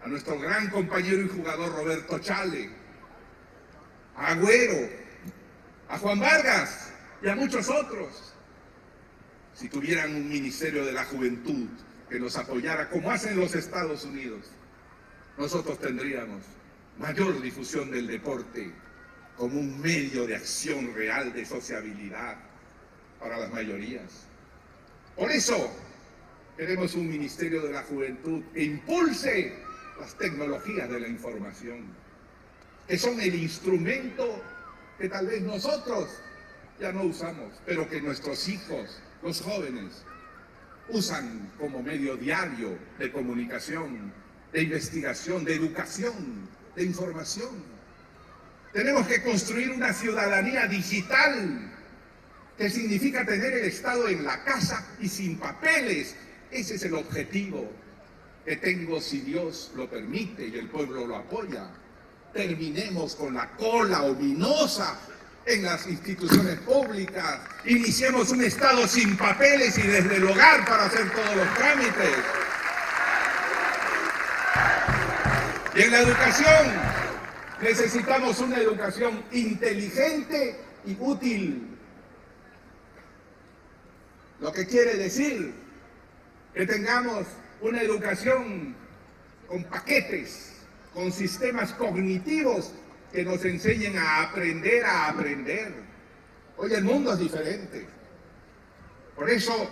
a nuestro gran compañero y jugador Roberto Chale, a Agüero, a Juan Vargas y a muchos otros. Si tuvieran un Ministerio de la Juventud que nos apoyara como hacen los Estados Unidos, nosotros tendríamos mayor difusión del deporte como un medio de acción real de sociabilidad para las mayorías. Por eso queremos un Ministerio de la Juventud que impulse las tecnologías de la información, que son el instrumento que tal vez nosotros ya no usamos, pero que nuestros hijos, los jóvenes, usan como medio diario de comunicación, de investigación, de educación, de información. Tenemos que construir una ciudadanía digital, que significa tener el Estado en la casa y sin papeles. Ese es el objetivo que tengo, si Dios lo permite y el pueblo lo apoya. Terminemos con la cola ominosa en las instituciones públicas, iniciemos un Estado sin papeles y desde el hogar para hacer todos los trámites. Y en la educación necesitamos una educación inteligente y útil. Lo que quiere decir que tengamos una educación con paquetes, con sistemas cognitivos que nos enseñen a aprender a aprender. Hoy el mundo es diferente. Por eso,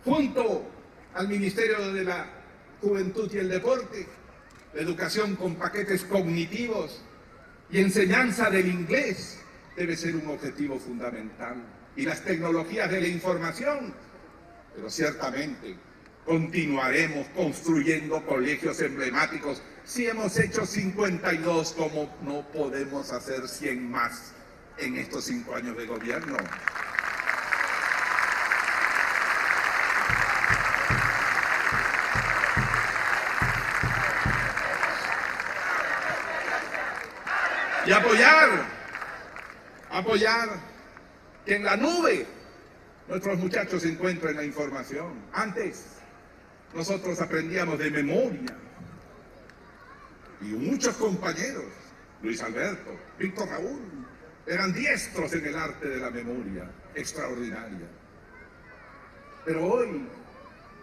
junto al Ministerio de la Juventud y el Deporte, la educación con paquetes cognitivos y enseñanza del inglés debe ser un objetivo fundamental. Y las tecnologías de la información, pero ciertamente continuaremos construyendo colegios emblemáticos. Si hemos hecho 52, ¿cómo no podemos hacer 100 más en estos 5 años de gobierno? Y apoyar que en la nube nuestros muchachos encuentren la información. Antes nosotros aprendíamos de memoria. Y muchos compañeros, Luis Alberto, Víctor Raúl, eran diestros en el arte de la memoria, extraordinaria. Pero hoy,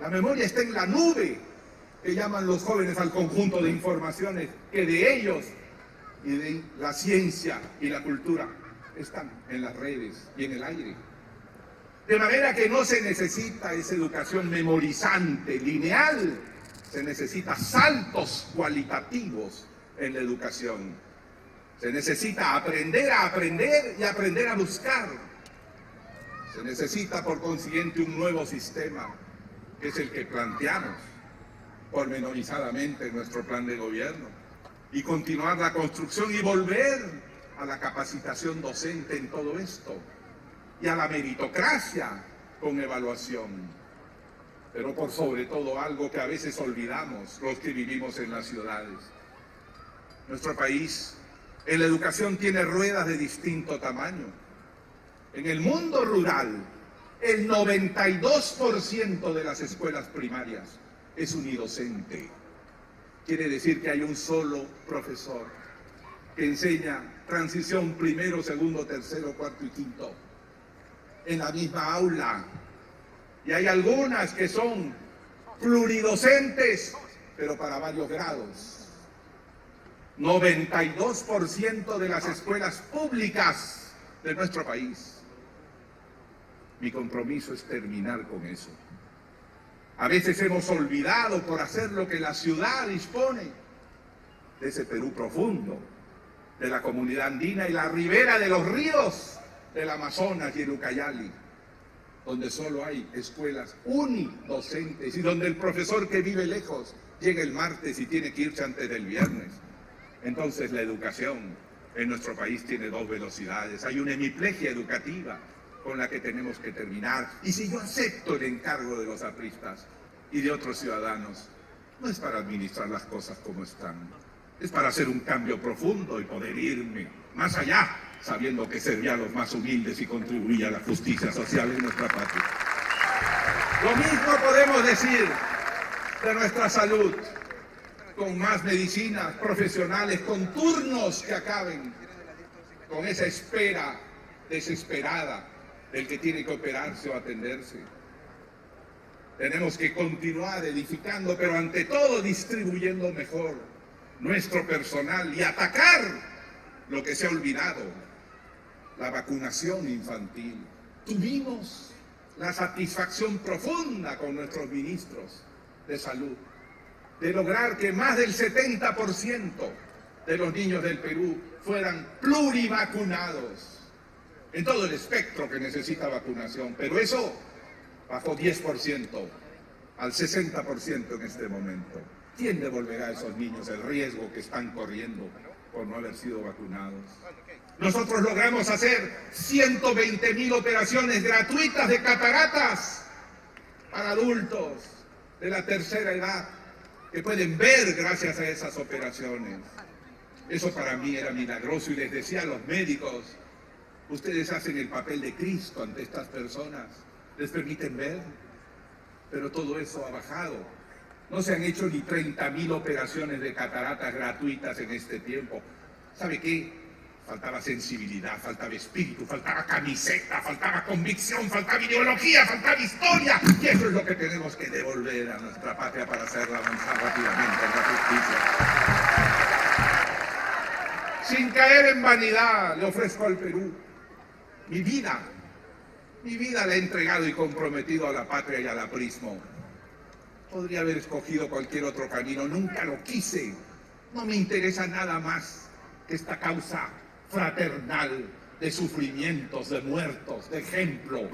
la memoria está en la nube, que llaman los jóvenes al conjunto de informaciones que de ellos y de la ciencia y la cultura están en las redes y en el aire. De manera que no se necesita esa educación memorizante, lineal, se necesita saltos cualitativos en la educación. Se necesita aprender a aprender y aprender a buscar. Se necesita, por consiguiente, un nuevo sistema, que es el que planteamos pormenorizadamente en nuestro plan de gobierno, y continuar la construcción y volver a la capacitación docente en todo esto, y a la meritocracia con evaluación. Pero por sobre todo algo que a veces olvidamos los que vivimos en las ciudades. Nuestro país en la educación tiene ruedas de distinto tamaño. En el mundo rural, el 92% de las escuelas primarias es unidocente. Quiere decir que hay un solo profesor que enseña transición primero, segundo, tercero, cuarto y quinto en la misma aula. Y hay algunas que son pluridocentes, pero para varios grados. 92% de las escuelas públicas de nuestro país. Mi compromiso es terminar con eso. A veces hemos olvidado por hacer lo que la ciudad dispone de ese Perú profundo, de la comunidad andina y la ribera de los ríos del Amazonas y el Ucayali, donde solo hay escuelas unidocentes y donde el profesor que vive lejos llega el martes y tiene que irse antes del viernes. Entonces la educación en nuestro país tiene dos velocidades. Hay una hemiplegia educativa con la que tenemos que terminar. Y si yo acepto el encargo de los apristas y de otros ciudadanos, no es para administrar las cosas como están, es para hacer un cambio profundo y poder irme más allá, sabiendo que servía a los más humildes y contribuía a la justicia social en nuestra patria. Lo mismo podemos decir de nuestra salud, con más medicinas profesionales, con turnos que acaben con esa espera desesperada del que tiene que operarse o atenderse. Tenemos que continuar edificando, pero ante todo distribuyendo mejor nuestro personal y atacar lo que se ha olvidado, la vacunación infantil. Tuvimos la satisfacción profunda con nuestros ministros de salud de lograr que más del 70% de los niños del Perú fueran plurivacunados en todo el espectro que necesita vacunación, pero eso bajó 10% al 60% en este momento. ¿Quién devolverá a esos niños el riesgo que están corriendo por no haber sido vacunados? Nosotros logramos hacer 120.000 operaciones gratuitas de cataratas para adultos de la tercera edad que pueden ver gracias a esas operaciones. Eso para mí era milagroso y les decía a los médicos: ustedes hacen el papel de Cristo ante estas personas, les permiten ver, pero todo eso ha bajado. No se han hecho ni 30.000 operaciones de cataratas gratuitas en este tiempo. ¿Sabe qué? Faltaba sensibilidad, faltaba espíritu, faltaba camiseta, faltaba convicción, faltaba ideología, faltaba historia. Y eso es lo que tenemos que devolver a nuestra patria para hacerla avanzar rápidamente en la justicia. Sin caer en vanidad, le ofrezco al Perú mi vida la he entregado y comprometido a la patria y al aprismo. Podría haber escogido cualquier otro camino, nunca lo quise. No me interesa nada más que esta causa fraternal de sufrimientos, de muertos, de ejemplo.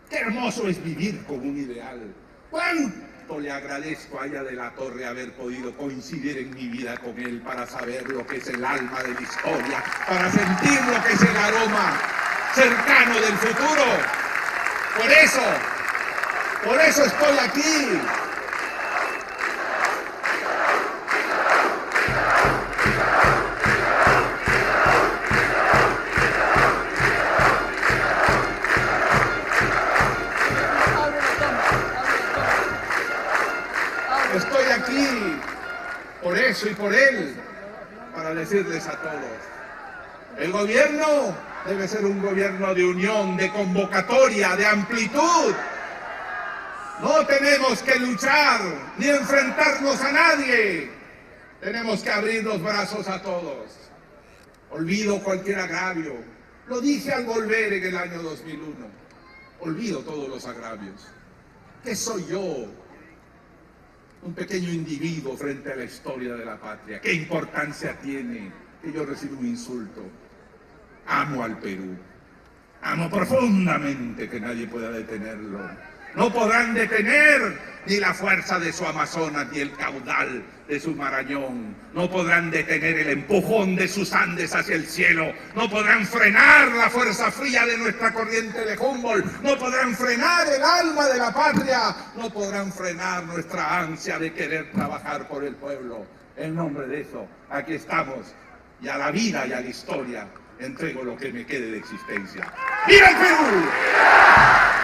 Qué hermoso es vivir con un ideal. Cuánto le agradezco a Aya de la Torre haber podido coincidir en mi vida con él para saber lo que es el alma de la historia, para sentir lo que es el aroma cercano del futuro. Por eso estoy aquí. él para decirles a todos: el gobierno debe ser un gobierno de unión, de convocatoria, de amplitud. No tenemos que luchar ni enfrentarnos a nadie. Tenemos que abrir los brazos a todos. Olvido cualquier agravio. Lo dije al volver en el año 2001. Olvido todos los agravios. ¿Qué soy yo? Un pequeño individuo frente a la historia de la patria. ¿Qué importancia tiene que yo reciba un insulto? Amo al Perú. Amo profundamente, que nadie pueda detenerlo. No podrán detener ni la fuerza de su Amazonas, ni el caudal de su Marañón. No podrán detener el empujón de sus Andes hacia el cielo. No podrán frenar la fuerza fría de nuestra corriente de Humboldt. No podrán frenar el alma de la patria. No podrán frenar nuestra ansia de querer trabajar por el pueblo. En nombre de eso, aquí estamos. Y a la vida y a la historia entrego lo que me quede de existencia. ¡Viva el Perú!